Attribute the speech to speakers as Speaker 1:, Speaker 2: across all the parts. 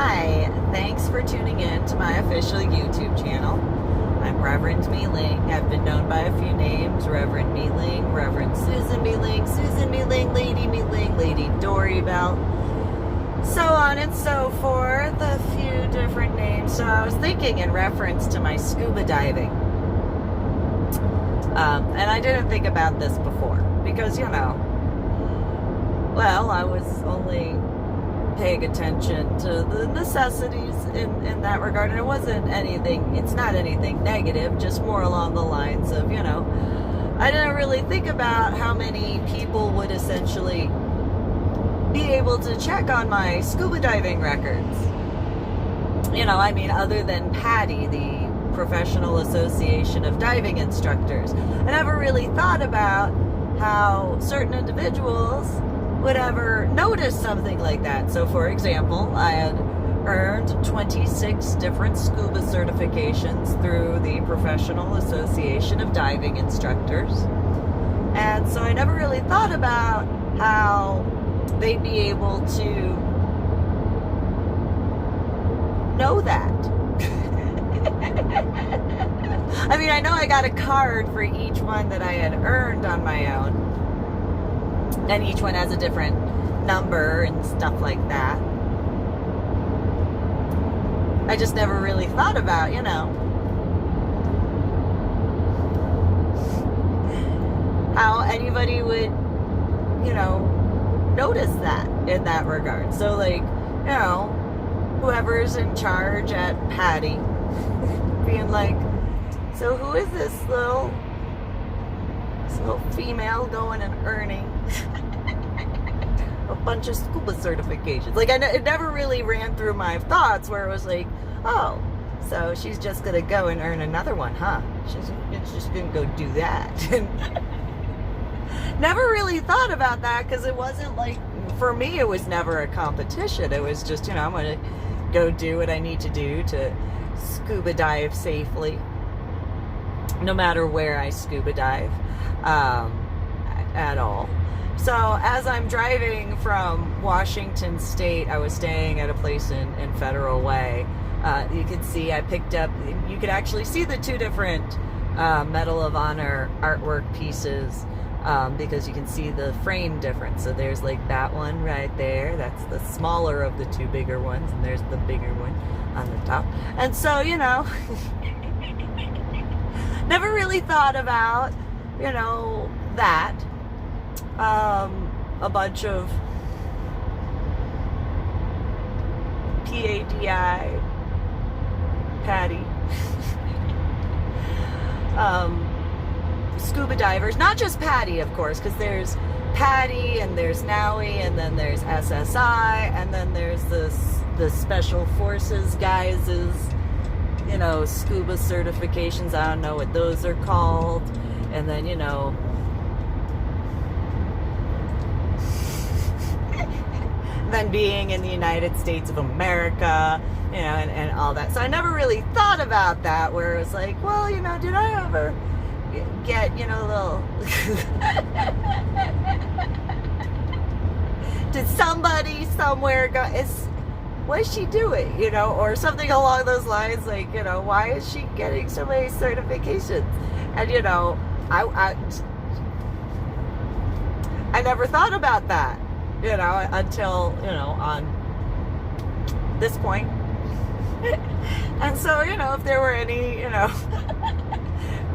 Speaker 1: Hi, thanks for tuning in to my official YouTube channel. I'm Reverend MeeLing. I've been known by a few names: Reverend MeeLing, Reverend Susan MeeLing, Lady MeeLing, Lady Dori, Belle, so on and so forth, a few different names. So I was thinking in reference to my scuba diving. And I didn't think about this before because, well, I was only paying attention to the necessities in that regard, and it's not anything negative, just more along the lines of, I didn't really think about how many people would essentially be able to check on my scuba diving records. Other than Patty, the Professional Association of Diving Instructors. I never really thought about how certain individuals would ever notice something like that. So, for example, I had earned 26 different scuba certifications through the Professional Association of Diving Instructors. And so I never really thought about how they'd be able to know that. I know I got a card for each one that I had earned on my own, and each one has a different number and stuff like that. I just never really thought about, how anybody would, notice that in that regard. So, whoever's in charge at Patty being like, so who is this little female going and earning a bunch of scuba certifications? It never really ran through my thoughts where it was like, oh, so she's just gonna go and earn another one, huh? She's just gonna go do that. Never really thought about that because it wasn't for me, it was never a competition. It was just, I'm gonna go do what I need to do to scuba dive safely, no matter where I scuba dive at all. So as I'm driving from Washington State, I was staying at a place in Federal Way. You could see I picked up, you could actually see the two different Medal of Honor artwork pieces, because you can see the frame difference. So there's that one right there, that's the smaller of the two bigger ones, and there's the bigger one on the top. And so, never really thought about, that. A bunch of PADI, Patty, scuba divers, not just Patty, of course, because there's Patty and there's NAUI and then there's SSI and then there's the Special Forces guys' scuba certifications. I don't know what those are called. And then, then being in the United States of America, and all that. So I never really thought about that, where it was like, well, did I ever get, little did somebody somewhere go, what is she doing, or something along those lines, why is she getting so many certifications? And, I never thought about that, until, on this point. And so, if there were any,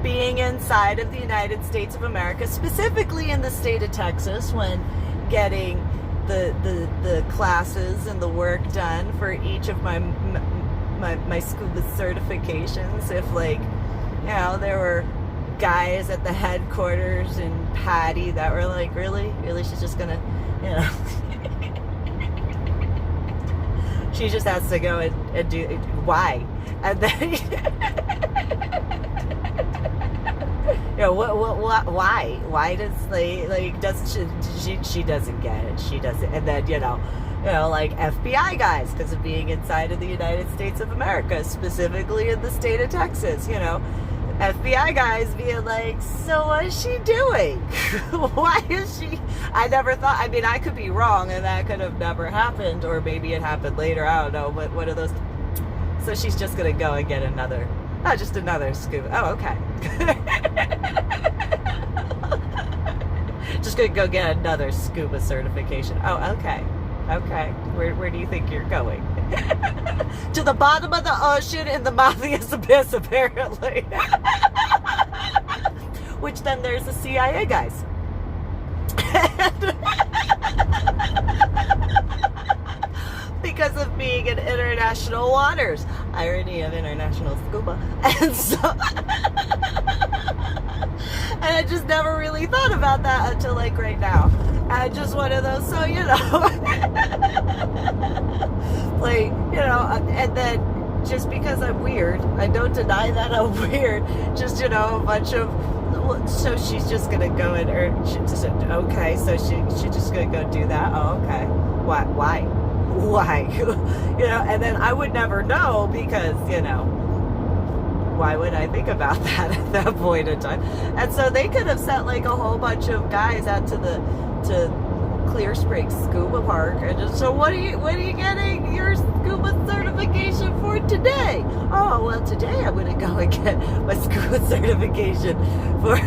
Speaker 1: being inside of the United States of America, specifically in the state of Texas, when getting the classes and the work done for each of my scuba certifications, if there were guys at the headquarters in Patty that were like, really she's just gonna, she just has to go and do, why? And then why does she doesn't get it, she doesn't. And then FBI guys, because of being inside of the United States of America, specifically in the state of Texas, FBI guys being like, so what is she doing? Why is she? I never thought, I mean, I could be wrong and that could have never happened, or maybe it happened later, I don't know, but what are those? So she's just going to go and get another, just another scuba. Oh, okay. Just going to go get another scuba certification. Oh, okay. Okay. Where do you think you're going? To the bottom of the ocean in the Mathias Abyss, apparently. Which then there's the CIA guys. Because of being in international waters. Irony of international scuba. And so... and I just never really thought about that until like right now. And just one of those, so you know. Like, you know, and then just because I'm weird, I don't deny that I'm weird. Just, you know, a bunch of... So she's just gonna go and earn. She just said, okay. So she just gonna go do that. Oh, okay. Why? You know. And then I would never know because, you know, why would I think about that at that point in time? And so they could have sent like a whole bunch of guys out to Clear Springs Scuba Park and just, so what are you getting your scuba certification for today? Oh, well, today I'm gonna go and get my scuba certification for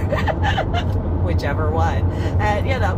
Speaker 1: whichever one. And you know,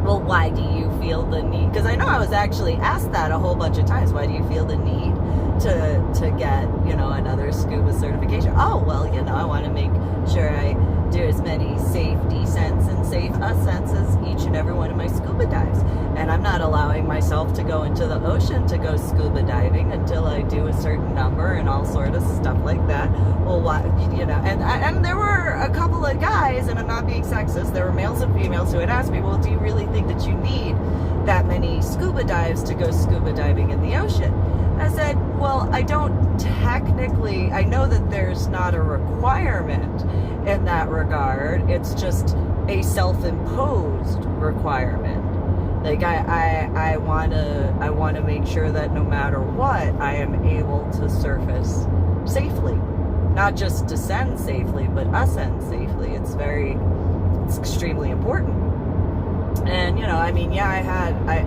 Speaker 1: well, why do you feel the need? Because I know I was actually asked that a whole bunch of times. Why do you feel the need to get, you know, another scuba certification? Oh, well, you know, I want to make sure I do as many safe descents and safe ascents as each and every one of my scuba dives. And I'm not allowing myself to go into the ocean to go scuba diving until I do a certain number and all sort of stuff like that. Well, why, you know, and there were a couple of guys, and I'm not being sexist, there were males and females who had asked me, well, do you really think that you need that many scuba dives to go scuba diving in the ocean? I said, well, I don't technically, I know that there's not a requirement in that regard. It's just a self-imposed requirement. Like I want to make sure that no matter what, I am able to surface safely. Not just descend safely, but ascend safely. It's extremely important. And, you know, I mean, yeah, I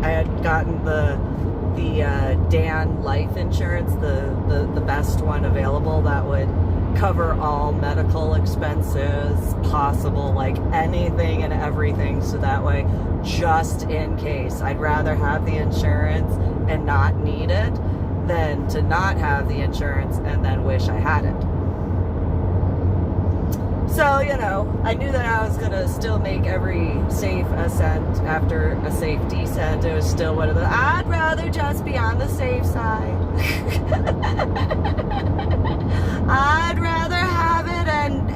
Speaker 1: had gotten the Dan life insurance, the best one available that would cover all medical expenses possible, like anything and everything, so that way, just in case, I'd rather have the insurance and not need it than to not have the insurance and then wish I had it. So, you know, I knew that I was going to still make every safe ascent after a safe descent. It was still one of the, I'd rather just be on the safe side. I'd rather have it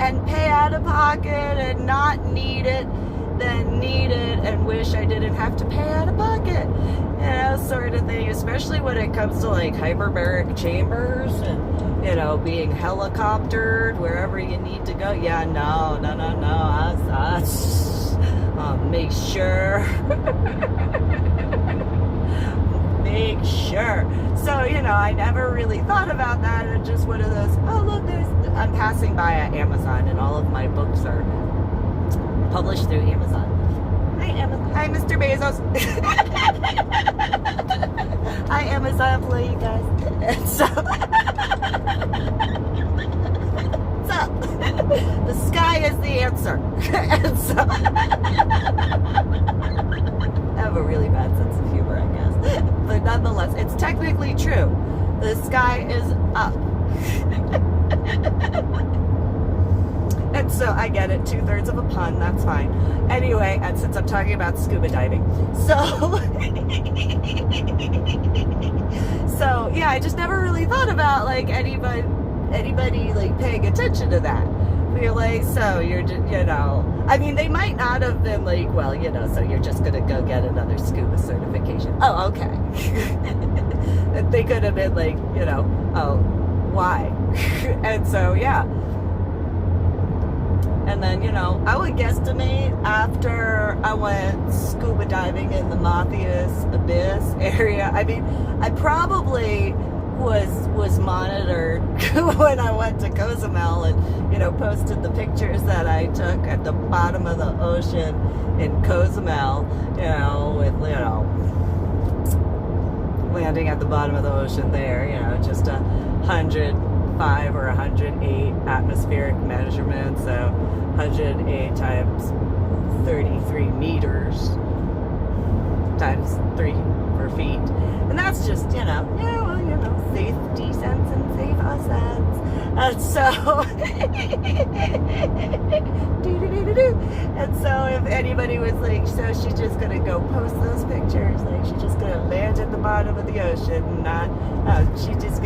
Speaker 1: and pay out of pocket and not need it than need it and wish I didn't have to pay out of pocket. You know, sort of thing, especially when it comes to like hyperbaric chambers and, you know, being helicoptered wherever you need to go. Yeah, no. Make sure. Make sure. So, you know, I never really thought about that. It's just one of those, oh, look, I'm passing by at Amazon and all of my books are published through Amazon. Hi, Mr. Bezos. Hi, Amazon, play, you guys. And so, the sky is the answer. And so, I have a really bad sense of humor, I guess. But nonetheless, it's technically true. The sky is up. And so I get it, 2/3 of a pun, that's fine. Anyway, and since I'm talking about scuba diving, so yeah, I just never really thought about like anybody like paying attention to that. You're like, so you're just, you know, I mean, they might not have been like, well, you know, so you're just gonna go get another scuba certification. Oh, okay. They could have been like, you know, oh, why? And so yeah. And then, you know, I would guesstimate after I went scuba diving in the Mathias Abyss area. I mean, I probably was monitored when I went to Cozumel and, you know, posted the pictures that I took at the bottom of the ocean in Cozumel, you know, with, you know, landing at the bottom of the ocean there, you know, just 105 or 108 atmospheric measurements, so 108 times 33 meters times 3 for feet. And that's just, you know, yeah, well, you know, safety sense and safe sense. And so, and so if anybody was like, so she's just gonna go post those pictures, like she's just gonna land at the bottom of the ocean and not, she's just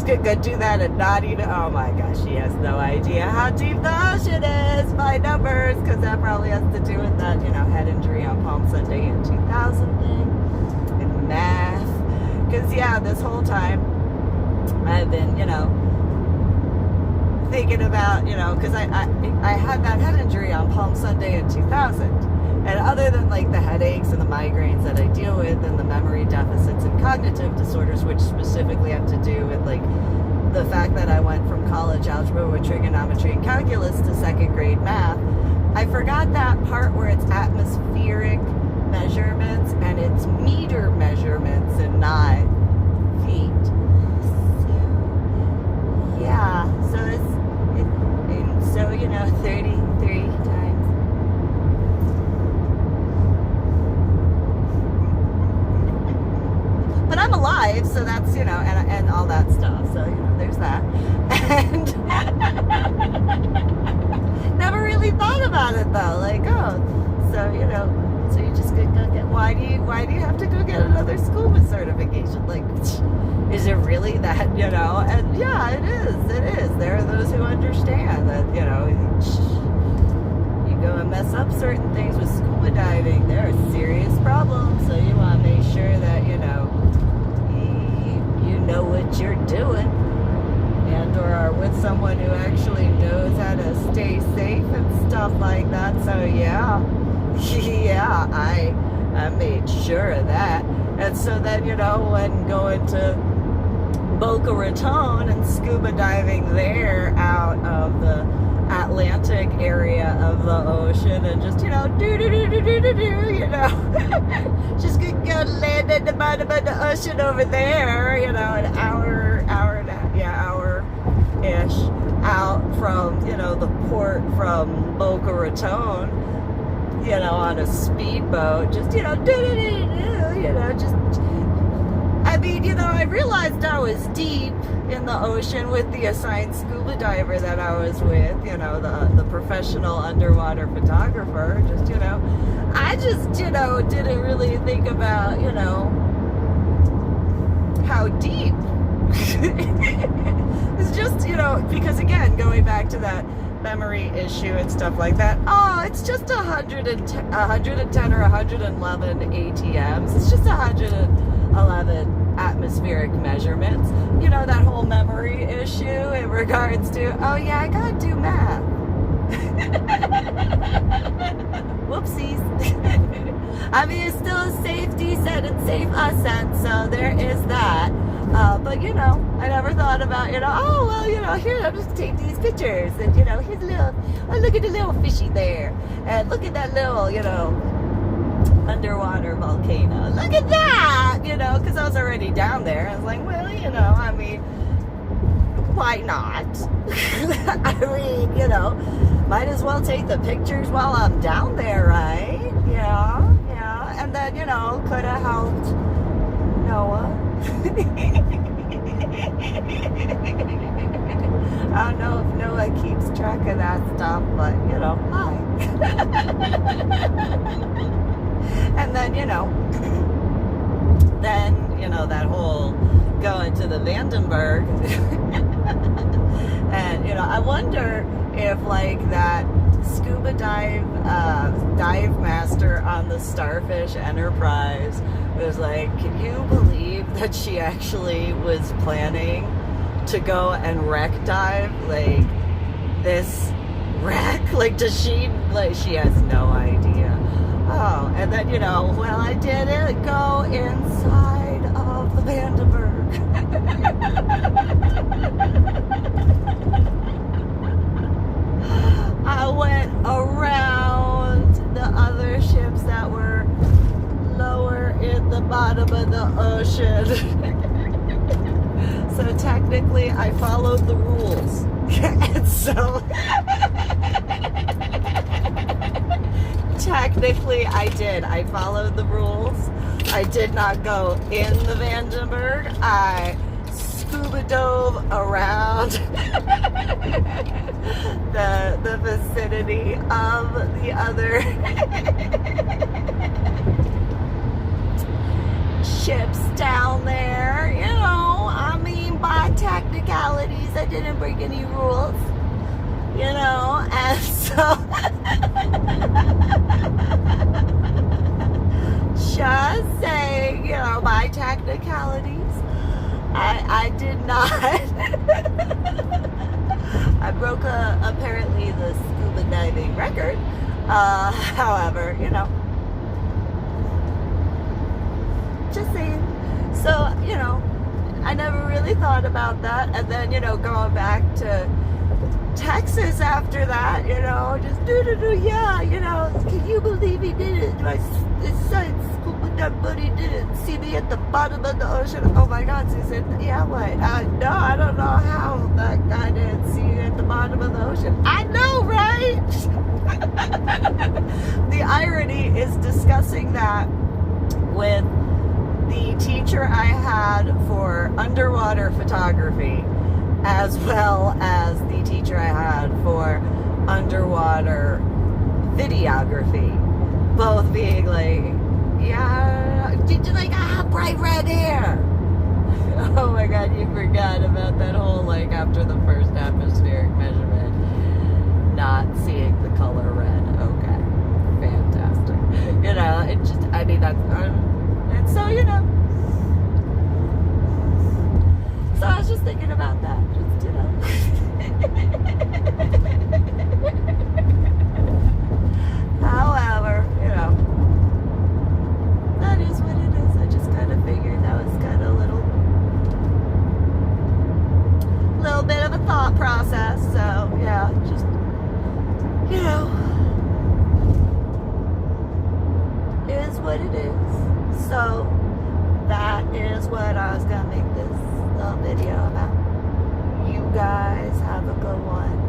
Speaker 1: gonna go do that and not even, oh my gosh, she has no idea how deep the ocean is by numbers, because that probably has to do with that, you know, head injury on Palm Sunday in 2000 thing, and math. Because, yeah, this whole time I've been, you know, thinking about, you know, because I had that head injury on Palm Sunday in 2000. And other than, like, the headaches and the migraines that I deal with and the memory deficits and cognitive disorders, which specifically have to do with, like, the fact that I went from college algebra with trigonometry and calculus to second grade math, I forgot that part where it's atmospheric measurements and it's meter measurements and not feet. So yeah, so so you know, 33 times. But I'm alive, so that's, you know, and all that stuff. So, you know, there's that. And never really thought about it though. Like, oh, so you know. So you just go get, why do you have to go get another SCUBA certification? Like, is it really that, you know? And yeah, it is. There are those who understand that, you know, you go and mess up certain things with scuba diving. There are serious problems. So you want to make sure that, you know, you know what you're doing, and or are with someone who actually knows how to stay safe and stuff like that. So yeah. Yeah, I made sure of that. And so then, you know, when going to Boca Raton and scuba diving there out of the Atlantic area of the ocean and just, you know, you know, just gonna go land at the bottom of the ocean over there, you know, an hour and a half, yeah, hour-ish out from, you know, the port from Boca Raton, you know, on a speedboat, just, you know, you know, just, I mean, you know, I realized I was deep in the ocean with the assigned scuba diver that I was with, you know, the professional underwater photographer, just, you know, I just, you know, didn't really think about, you know, how deep. It's just, you know, because again, going back to that memory issue and stuff like that. Oh, it's just 110 or 111 ATMs. It's just 111 atmospheric measurements. You know, that whole memory issue in regards to, oh yeah, I gotta do math. Whoopsies. I mean, it's still a safety set and safe ascent, so there is that. But, you know, I never thought about, you know, oh, well, you know, here, I'll just take these pictures. And, you know, here's a little, oh, look at the little fishy there. And look at that little, you know, underwater volcano. Look at that, you know, because I was already down there. I was like, well, you know, I mean, why not? I mean, you know, might as well take the pictures while I'm down there, right? Yeah, yeah. And then, you know, could have helped Noah. I don't know if Noah keeps track of that stuff, but, you know, hi. And then, you know, that whole going to the Vandenberg. And, you know, I wonder if, like, that scuba dive master on the Starfish Enterprise was like, can you believe that she actually was planning to go and wreck dive, like, this wreck? Like, does she, like, she has no idea. Oh, and then, you know, well, I didn't go inside of the Vandenberg. technically I followed the rules. And so technically I did. I followed the rules. I did not go in the Vandenberg. I scuba dove around the vicinity of the other ships down there. You know, I mean, by technicalities, I didn't break any rules. You know, and so just saying, you know, by technicalities, I did not. I broke apparently the scuba diving record. However, you know, just saying. So, you know, I never really thought about that. And then, you know, going back to Texas after that, you know, just yeah, you know, can you believe he did it? My son scuba dive buddy did it. See me at the bottom of the ocean. Oh my God, she said, yeah, what? No, I don't know how that guy did see you at the bottom of the ocean. I know, right? The irony is discussing that with the teacher I had for underwater photography, as well as the teacher I had for underwater videography, both being like, yeah, did you like, I have bright red hair? Oh my God, you forgot about that whole, like, after the first atmospheric measurement, not seeing the color red. Okay, fantastic. You know, it just, I mean, that's, and so, you know, so I was just thinking about that, just, you know. However, you know, that is what it is. I just kind of figured that was kind of a little bit of a thought process. So, yeah, just, you know, is what it is. So, that is what I was going to make this little video about. You guys have a good one.